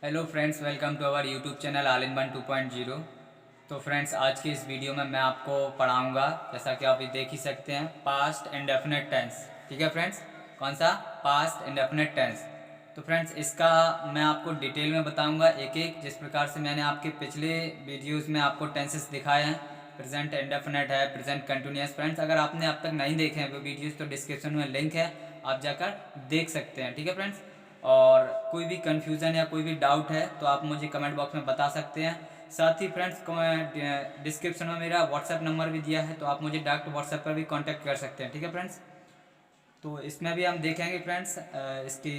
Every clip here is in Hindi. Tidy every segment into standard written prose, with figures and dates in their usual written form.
Hello friends, welcome to our YouTube channel all in one 2.0। तो फ्रेंड्स, आज की इस वीडियो में मैं आपको पढ़ाऊंगा, जैसा कि आप ये देख ही सकते हैं, पास्ट इंडेफिनिट टेंस। ठीक है फ्रेंड्स, कौन सा? Past indefinite tense. तो फ्रेंड्स, इसका मैं आपको डिटेल में बताऊंगा एक एक, जिस प्रकार से मैंने आपके पिछले वीडियोज़ में आपको टेंसेस दिखाए हैं। प्रेजेंट इंडेफिनिट है, प्रेजेंट कंटिन्यूअस। फ्रेंड्स, अगर आपने अब तक नहीं देखे हैं वो वीडियोज़ तो डिस्क्रिप्शन में लिंक है, आप जाकर देख सकते हैं। ठीक है फ्रेंड्स, और कोई भी कन्फ्यूज़न या कोई भी डाउट है तो आप मुझे कमेंट बॉक्स में बता सकते हैं। साथ ही फ्रेंड्स, डिस्क्रिप्शन में मेरा व्हाट्सएप नंबर भी दिया है, तो आप मुझे डायरेक्ट व्हाट्सएप पर भी कांटेक्ट कर सकते हैं। ठीक है फ्रेंड्स, तो इसमें भी हम देखेंगे फ्रेंड्स, इसकी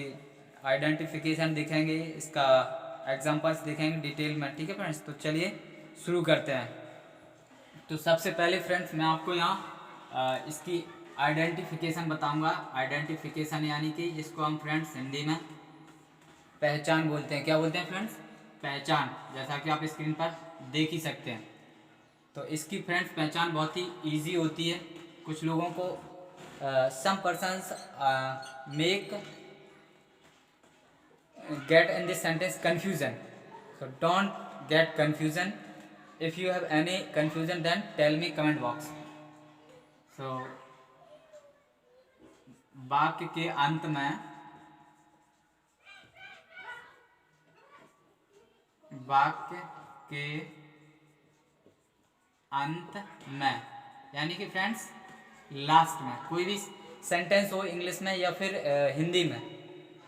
आइडेंटिफिकेशन देखेंगे, इसका एग्जांपल्स देखेंगे डिटेल में। ठीक है फ्रेंड्स, तो चलिए शुरू करते हैं। तो सबसे पहले फ्रेंड्स, मैं आपको यहाँ इसकी आइडेंटिफिकेशन बताऊंगा। आइडेंटिफिकेशन यानी कि जिसको हम फ्रेंड्स हिंदी में पहचान बोलते हैं। क्या बोलते हैं फ्रेंड्स? पहचान, जैसा कि आप स्क्रीन पर देख ही सकते हैं। तो इसकी फ्रेंड्स पहचान बहुत ही इजी होती है। कुछ लोगों को some persons make get in this sentence confusion, so don't get confusion. If you have any confusion then tell me comment box. So वाक्य के अंत में, वाक्य के अंत में यानी कि फ्रेंड्स लास्ट में कोई भी सेंटेंस हो इंग्लिश में या फिर हिंदी में।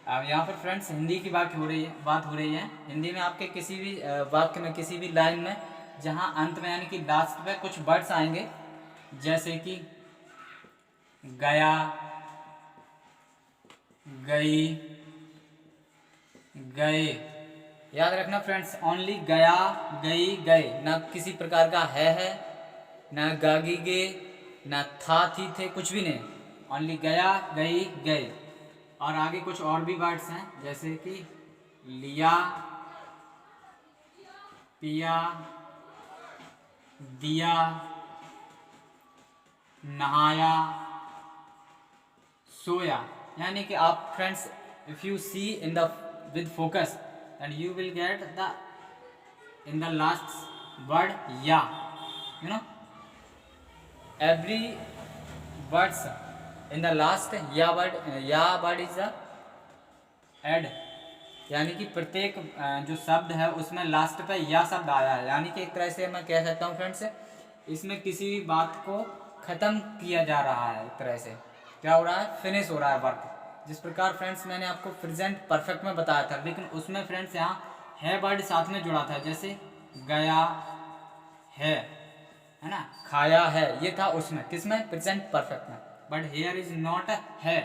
अब यहाँ पर फ्रेंड्स हिंदी की बात हो रही है। हिंदी में आपके किसी भी वाक्य में, किसी भी लाइन में जहाँ अंत में यानी कि लास्ट पे कुछ वर्ड्स आएंगे, जैसे कि गया, गई, गए। याद रखना फ्रेंड्स, ओनली गया, गई, गए, ना किसी प्रकार का है, ना गागी गे, ना था, थी, थे, कुछ भी नहीं। ओनली गया, गई, गए। और आगे कुछ और भी वर्ड्स हैं, जैसे कि लिया, पिया, दिया, नहाया, सोया। यानी कि आप friends, if you see in the with focus and you will get the in the last word या, you know, every words in the last या वर्ड इज द एड, यानी कि प्रत्येक जो शब्द है उसमें लास्ट पे या शब्द आया है। यानी कि एक तरह से मैं कह सकता हूँ फ्रेंड्स, इसमें किसी भी बात को ख़त्म किया जा रहा है। एक तरह से क्या हो रहा है? फिनिश हो रहा है वर्क। जिस प्रकार फ्रेंड्स मैंने आपको प्रेजेंट परफेक्ट में बताया था, लेकिन उसमें फ्रेंड्स यहाँ है वर्ड साथ में जुड़ा था, जैसे गया है ना, खाया है, ये था उसमें, किसमें? प्रेजेंट परफेक्ट में। बट हियर इज नॉट है,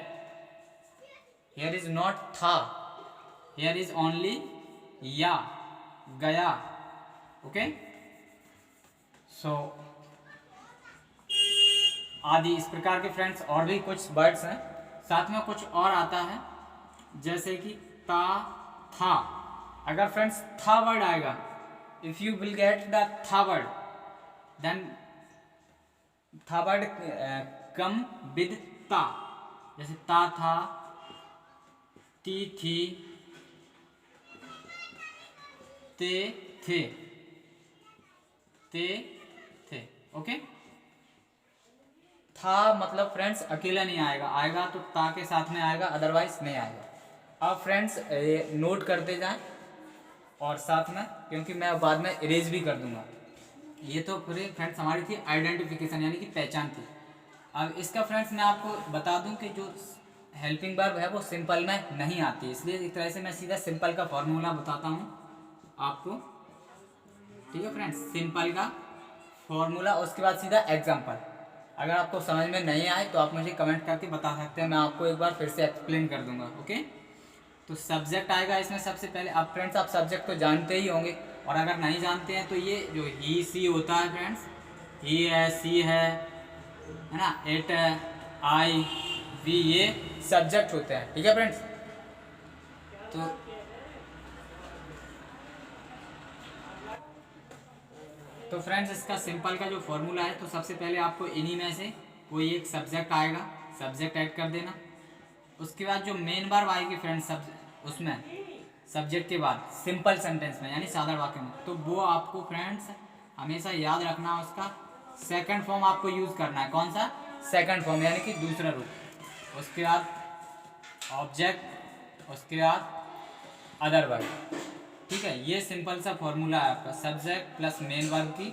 हियर इज नॉट था, हियर इज ओनली या, गया। ओके, सो आदि इस प्रकार के फ्रेंड्स और भी कुछ वर्ड्स हैं। साथ में कुछ और आता है, जैसे कि ता, था। अगर फ्रेंड्स था वर्ड आएगा, if you will get the था वर्ड, देन था वर्ड कम विद ता, जैसे ता था, ती थी, ते थे, ते थे। ओके, था मतलब फ्रेंड्स अकेला नहीं आएगा, आएगा तो ता के साथ में आएगा, अदरवाइज नहीं आएगा। अब फ्रेंड्स नोट करते जाएं, और साथ में, क्योंकि मैं बाद में इरेज भी कर दूंगा। ये तो पूरे फ्रेंड्स हमारी थी आइडेंटिफिकेशन यानी कि पहचान थी। अब इसका फ्रेंड्स मैं आपको बता दूं कि जो हेल्पिंग वर्ब है वो सिंपल में नहीं आती, इसलिए एक तरह से मैं सीधा सिंपल का फॉर्मूला बताता हूँ आपको। ठीक है फ्रेंड्स, सिंपल का फॉर्मूला, उसके बाद सीधा एग्जाम्पल। अगर आपको समझ में नहीं आए तो आप मुझे कमेंट करके बता सकते हैं, मैं आपको एक बार फिर से एक्सप्लेन कर दूंगा। ओके, तो सब्जेक्ट आएगा इसमें सबसे पहले। अब फ्रेंड्स आप सब्जेक्ट तो जानते ही होंगे, और अगर नहीं जानते हैं तो ये जो ही सी होता है फ्रेंड्स, ही है, सी है ना, इट, आई, वी, ये सब्जेक्ट होते हैं। ठीक है फ्रेंड्स, तो फ्रेंड्स इसका सिंपल का जो फॉर्मूला है, तो सबसे पहले आपको इन्हीं में से कोई एक सब्जेक्ट आएगा, सब्जेक्ट ऐड कर देना। उसके बाद जो मेन वर्ब आएगी फ्रेंड्स, सब उसमें सब्जेक्ट के बाद सिंपल सेंटेंस में यानी साधारण वाक्य में, तो वो आपको फ्रेंड्स हमेशा याद रखना है, उसका सेकंड फॉर्म आपको यूज़ करना है। कौन सा? सेकंड फॉर्म यानी कि दूसरा रूप। उसके बाद ऑब्जेक्ट, उसके बाद अदर वर्ब। ठीक है, ये सिंपल सा फॉर्मूला है आपका, सब्जेक्ट प्लस मेन वर्ब की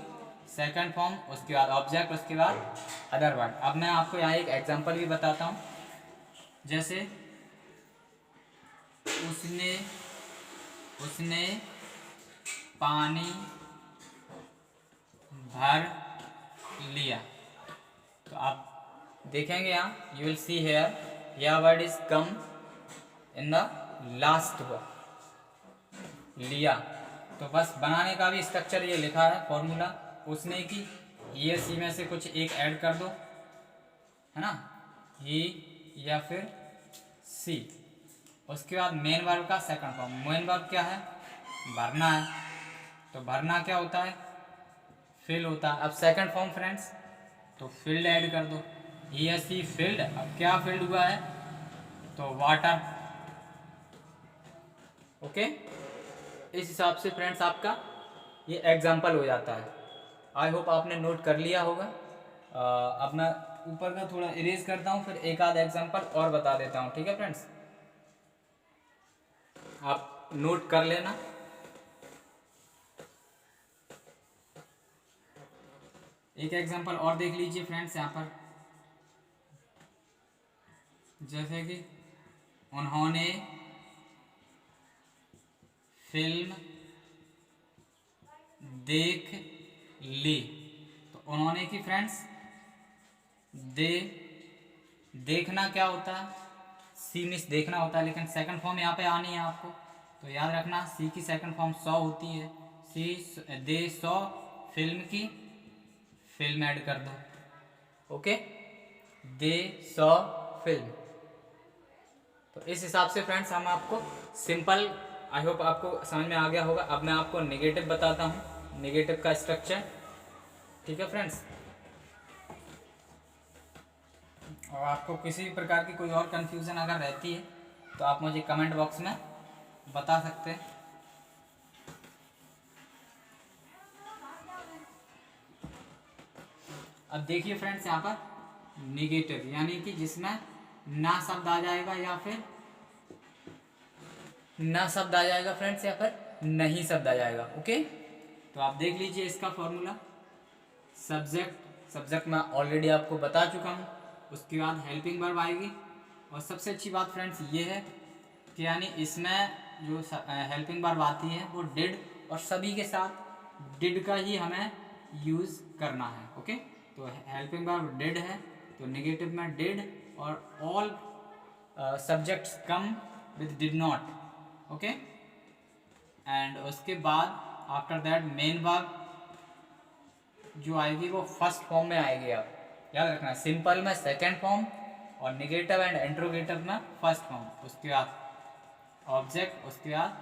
सेकंड फॉर्म, उसके बाद ऑब्जेक्ट, उसके बाद अदर वर्ब। अब मैं आपको यहाँ एक एग्जांपल भी बताता हूँ, जैसे उसने पानी भर लिया। तो आप देखेंगे यहाँ, यू विल सी हेयर, यह word is come in the last word, लिया। तो बस बनाने का भी स्ट्रक्चर ये लिखा है फॉर्मूला, उसने की ये सी में से कुछ एक ऐड कर दो, है ना, ही या फिर सी। उसके बाद मेन वर्ब का सेकंड फॉर्म, मेन वर्ब क्या है? भरना है, तो भरना क्या होता है? फिल होता है। अब सेकंड फॉर्म फ्रेंड्स, तो फिल्ड ऐड कर दो, ही या सी फिल्ड। अब क्या फिल्ड हुआ है? तो वाटर। ओके, इस हिसाब से फ्रेंड्स आपका ये एग्जाम्पल हो जाता है। आई होप आपने नोट कर लिया होगा। अब मैं ऊपर का थोड़ा इरेज करता हूँ, फिर एक आध एग्जाम्पल और बता देता हूँ। ठीक है फ्रेंड्स, आप नोट कर लेना। एक एग्जाम्पल और देख लीजिए फ्रेंड्स यहाँ पर, जैसे कि उन्होंने फिल्म देख ली। तो उन्होंने की फ्रेंड्स, देखना क्या होता है? सी मिस देखना होता है, लेकिन सेकंड फॉर्म यहाँ पे आनी है आपको, तो याद रखना सी की सेकंड फॉर्म सॉ होती है। दे सॉ फिल्म की फिल्म ऐड कर दो। Okay, they saw film. तो इस हिसाब से फ्रेंड्स हम आपको सिंपल, आई होप आपको समझ में आ गया होगा। अब मैं आपको नेगेटिव बताता हूँ, नेगेटिव का स्ट्रक्चर। ठीक है फ्रेंड्स, और आपको किसी भी प्रकार की कोई और कंफ्यूजन अगर रहती है तो आप मुझे कमेंट बॉक्स में बता सकते हैं। अब देखिए फ्रेंड्स, यहाँ पर निगेटिव यानी कि जिसमें ना शब्द आ जाएगा या फिर ना शब्द आ जाएगा फ्रेंड्स, यहाँ पर नहीं शब्द आ जाएगा। ओके, तो आप देख लीजिए इसका फॉर्मूला। सब्जेक्ट मैं ऑलरेडी आपको बता चुका हूँ। उसके बाद हेल्पिंग वर्ब आएगी, और सबसे अच्छी बात फ्रेंड्स ये है कि यानी इसमें जो हेल्पिंग वर्ब आती है वो डिड, और सभी के साथ डिड का ही हमें यूज़ करना है। ओके, तो हेल्पिंग वर्ब डिड है, तो नेगेटिव में डिड, और all subjects come with did not. Okay, and उसके बाद आफ्टर दैट मेन वर्ब जो आएगी वो फर्स्ट फॉर्म में आएगी। आप याद रखना, सिंपल में सेकेंड फॉर्म, और निगेटिव एंड इंट्रोगेटिव में फर्स्ट फॉर्म। उसके बाद ऑब्जेक्ट, उसके बाद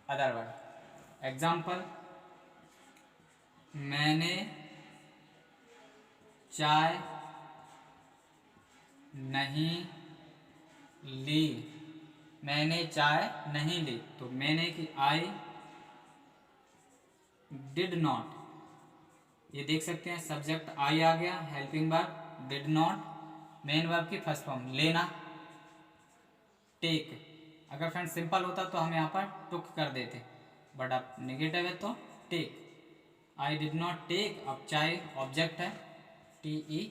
अदर वर्ड। एग्जाम्पल, मैंने चाय नहीं ली, मैंने चाय नहीं ली, तो मैंने की आई डिड नॉट। ये देख सकते हैं सब्जेक्ट आई आ गया, helping verb did not, main verb की फर्स्ट फॉर्म लेना, टेक। अगर फ्रेंड्स सिंपल होता तो हम यहाँ पर टुक कर देते, बट अब नेगेटिव है तो take. I did not take, अब चाय ऑब्जेक्ट है, TEA।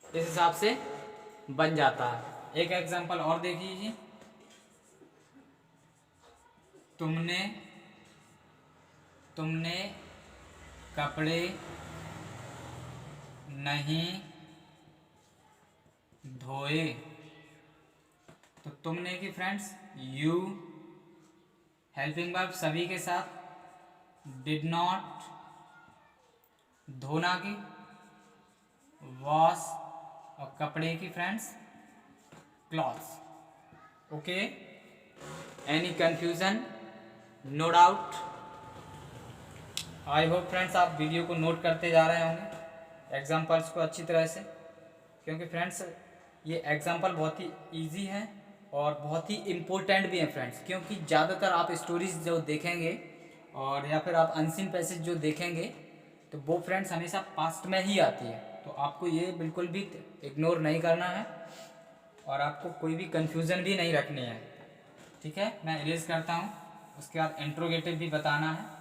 इस हिसाब से बन जाता है। एक एग्जांपल और देख लीजिए, तुमने कपड़े नहीं धोए। तो तुमने की फ्रेंड्स यू, हेल्पिंग वर्ब सभी के साथ, डिड नॉट, धोना की वॉश, और कपड़े की friends clothes. Okay, any confusion? No doubt. I hope friends आप वीडियो को नोट करते जा रहे होंगे, एग्जाम्पल्स को अच्छी तरह से, क्योंकि फ्रेंड्स ये एग्जाम्पल बहुत ही इजी है और बहुत ही इम्पोर्टेंट भी हैं फ्रेंड्स, क्योंकि ज़्यादातर आप स्टोरीज जो देखेंगे और या फिर आप अनसीन पैसेज जो देखेंगे तो वो फ्रेंड्स हमेशा पास्ट में ही आती है। तो आपको ये बिल्कुल भी इग्नोर नहीं करना है और आपको कोई भी कन्फ्यूज़न भी नहीं रखनी है। ठीक है, मैं इरेज करता हूँ, उसके बाद इंट्रोगेटिव भी बताना है।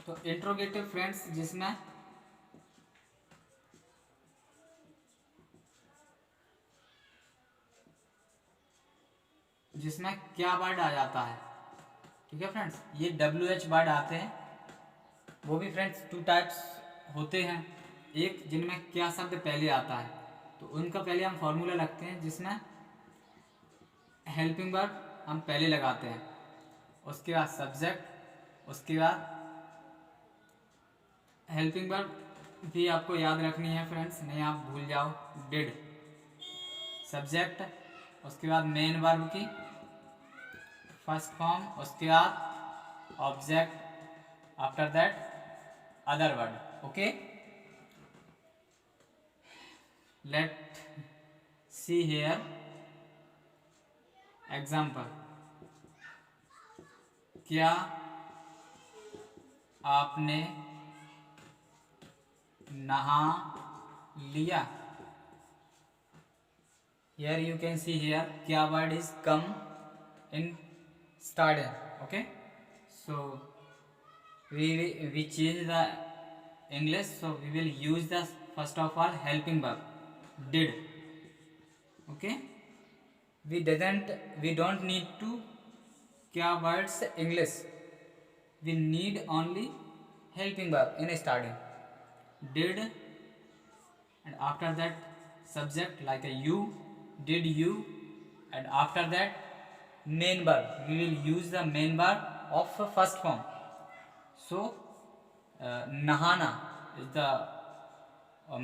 तो इंट्रोगेटिव फ्रेंड्स जिसमें क्या वर्ड आ जाता है। ठीक है फ्रेंड्स, ये WH वर्ड आते हैं। वो भी फ्रेंड्स 2 टाइप्स होते हैं, एक जिनमें क्या शब्द पहले आता है तो उनका पहले हम फॉर्मूला लगते हैं, जिसमें हेल्पिंग वर्ब हम पहले लगाते हैं, उसके बाद सब्जेक्ट, उसके बाद हेल्पिंग वर्ब भी आपको याद रखनी है फ्रेंड्स, नहीं आप भूल जाओ, डिड, सब्जेक्ट, उसके बाद मेन वर्ब की फर्स्ट फॉर्म, उसके बाद object, after that other word. Okay, let see here example. क्या आपने नहा लिया? Here you can see here क्या word is come in starting. Okay, so we change the English, so we will use the first of all helping verb did. Okay, we don't need to क्या words English, we need only helping verb in starting did, and after that subject like a you, did you, and after that main verb, we will use the main verb of first form. So nahana is the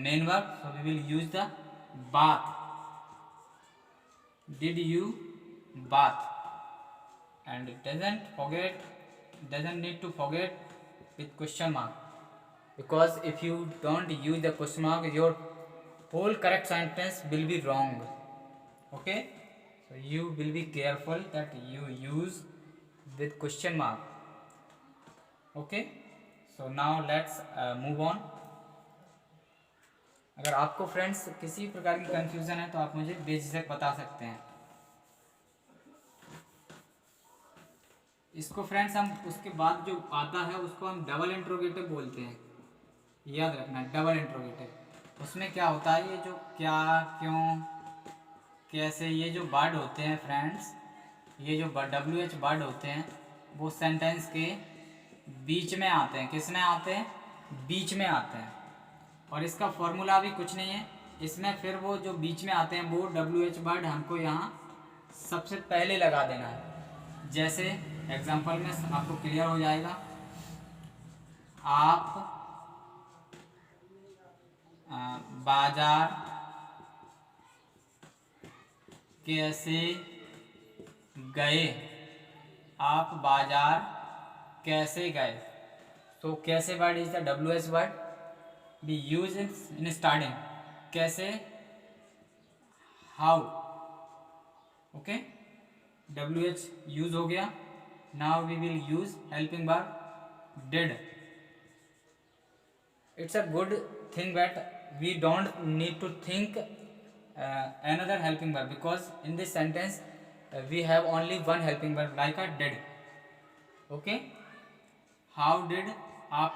main verb, so we will use the bath, did you bath, and doesn't need to forget with question mark, because if you don't use the question mark your whole correct sentence will be wrong. Okay, so you will be careful that you use with question mark. Okay, so now let's move on. अगर आपको फ्रेंड्स किसी प्रकार की कंफ्यूजन है तो आप मुझे बेझिझक बता सकते हैं। इसको फ्रेंड्स हम उसके बाद जो आता है उसको हम डबल इंट्रोगेटिव बोलते हैं, याद रखना, डबल इंट्रोगेटिव। उसमें क्या होता है, ये जो क्या, क्यों, कैसे, ये जो वर्ड होते हैं फ्रेंड्स, ये जो WH वर्ड होते हैं वो सेंटेंस के बीच में आते हैं। किस में आते हैं? बीच में आते हैं। और इसका फॉर्मूला भी कुछ नहीं है इसमें, फिर वो जो बीच में आते हैं वो WH वर्ड हमको यहाँ सबसे पहले लगा देना है। जैसे एग्जांपल में आपको क्लियर हो जाएगा, आप बाजार कैसे गए? आप बाजार कैसे गए? तो कैसे word is the WH word, be use in starting. कैसे, हाउ। ओके, WH यूज हो गया। Now we will use helping verb did. It's a good thing that we don't need to think another helping verb, because in this sentence we have only one helping verb like a did. Okay, how did, आप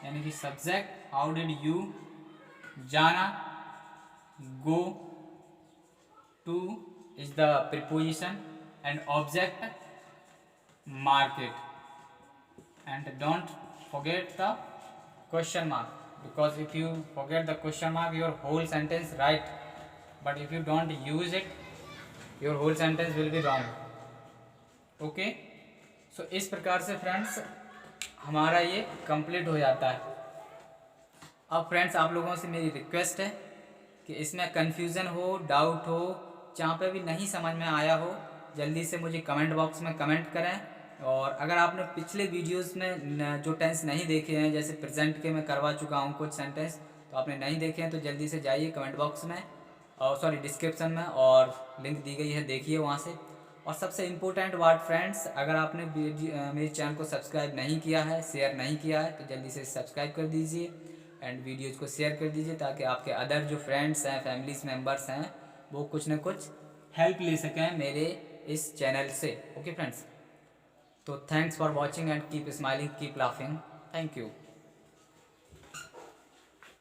यानी कि subject, how did you, जाना, go, to is the preposition, and object market, and don't forget the question mark, because if you forget the question mark your whole sentence right, but if you don't use it your whole sentence will be wrong. Okay, so इस प्रकार से फ्रेंड्स हमारा ये कंप्लीट हो जाता है। अब फ्रेंड्स आप लोगों से मेरी रिक्वेस्ट है कि इसमें कन्फ्यूज़न हो, डाउट हो, जहाँ पे भी नहीं समझ में आया हो, जल्दी से मुझे कमेंट बॉक्स में कमेंट करें और अगर आपने पिछले वीडियोस में जो टेंस नहीं देखे हैं, जैसे प्रेजेंट के मैं करवा चुका हूँ कुछ सेंटेंस, तो आपने नहीं देखे हैं तो जल्दी से जाइए कमेंट बॉक्स में और सॉरी डिस्क्रिप्शन में, और लिंक दी गई है, देखिए वहाँ से। और सबसे इम्पोर्टेंट बात फ्रेंड्स, अगर आपने मेरे चैनल को सब्सक्राइब नहीं किया है, शेयर नहीं किया है, तो जल्दी से सब्सक्राइब कर दीजिए एंड वीडियोज़ को शेयर कर दीजिए, ताकि आपके अदर जो फ्रेंड्स हैं, फैमिलीज मेम्बर्स हैं, वो कुछ ना कुछ हेल्प ले सकें मेरे इस चैनल से। ओके फ्रेंड्स, तो thanks for watching and keep smiling, keep laughing. Thank you.